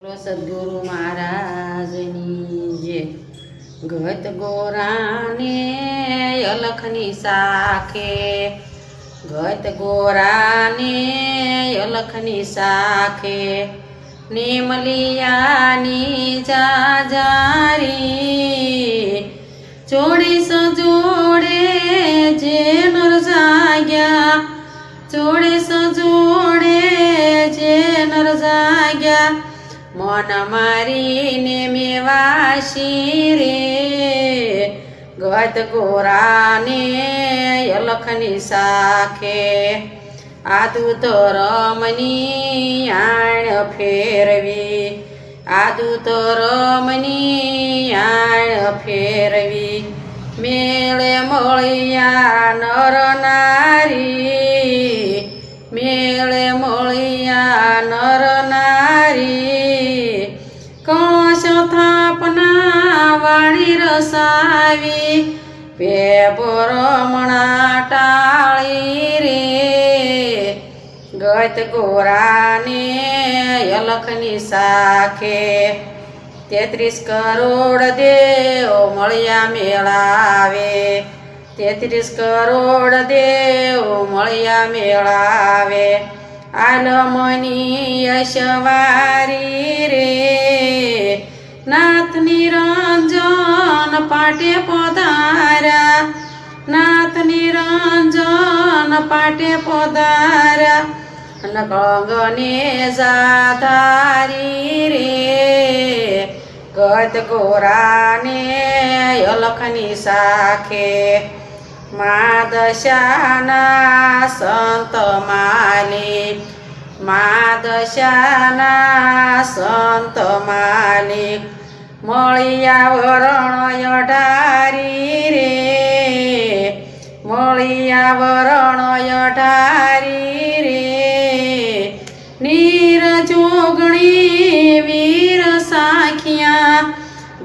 સદગુરુ મહારાજની જે ગત ગોરાને અલખની સાખે ગત ગોરાને અલખની સાખે નિમલિયાની જાજારી જોડે સજોડે જે નર જાગ્યા જોડે સજોડે જે નર જાગ્યા મન મારીને મેવાશી રે ગત ગોરાને અલખની સાખે આદુ તો રમની આણ ફેરવી આદુ તો રમની આણ ફેરવી મેળે મળ્યા નર નારી મેળે મળ્યા નર નારી કળશ થાપના વાળી રસાવી પેપરમણા ટાળી રે ગત ગોરાને અલખની સાખે 33 કરોડ દેવ મળ્યા મેળાવે 33 કરોડ દેવ મળ્યા મેળાવે આલમની યશવારી રે નાથ નિરંજન પાટે પધાર્યા નાથ નિરંજન પાટે પધાર્યા કંગને જાધારી રે ગત ગોરાને અલખની સાખે મા દશાના સંત માલિક મા દશાના સંત માલિક મળ્યા વરણ અઢારી રે મળ્યા વરણ અઢારી રે નીર જોગણી વીર સાખિયા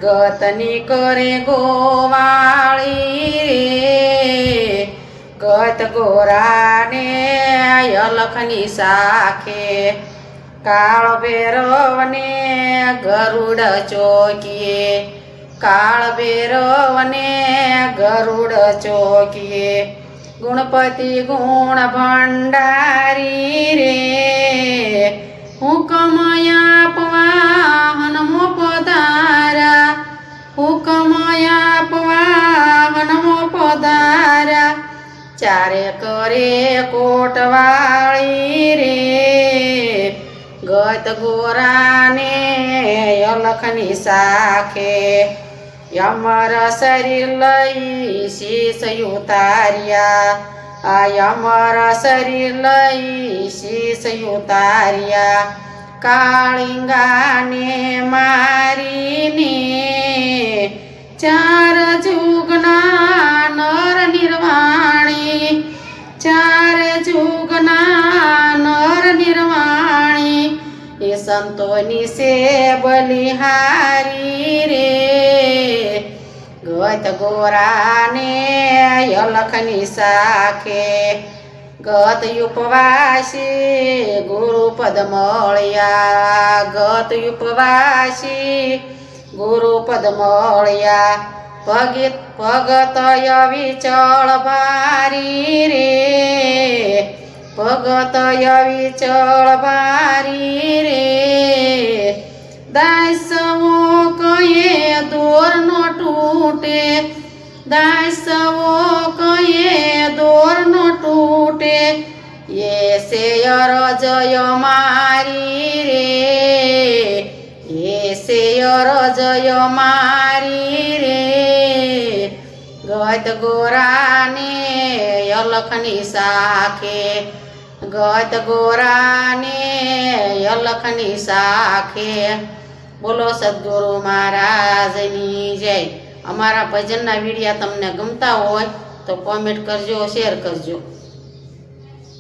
ગતની કરે ગોવાળી રે ગત ગોરાને અલખની સાખે કાળ ભૈરવને ગરુડ ચોકીએ કાળ ભૈરવને ગરુડ ચોકીએ ગુણપતિ ગુણ ભંડારી રે હુકમ આપવા હનમો પધાર્યા હુકમ આપવા હનમો પધાર્યા ચારે કરે કોટવાળી રે ગત ગોરાને અલખની સાખે અમર શરીર લઈ શીશ ઉતાર્યા અમર શરીર લઈ શીશ ઉતાર્યા કાળિંગાને મારીને ચાર જુગના નર નિર્વાણી ચાર જુગના નર નિર્વાણી એ સંતોની સે બલિહારી રે ગત ગોરાને અલખની સાખે ગત ઉપવાસી ગુરુપદ મળ્યા ગત ઉપવાસી ગુરુપદ મળ્યા ભગત અવિચળ ભારી રે ભગત અવિચળ ભારી રે દાસવો કહે દોર નો તૂટે દાસવો કહે દોર નો તૂટે એ સે અરજય મારી રે એ સે અરજય મારી રે ગત ગોરાને અલખની સાખે ગત ગોરાને અલખની સાખે બોલો સદગુરુ મહારાજની જય અમારા ભજનના વિડીયા તમને ગમતા હોય તો કોમેન્ટ કરજો શેર કરજો।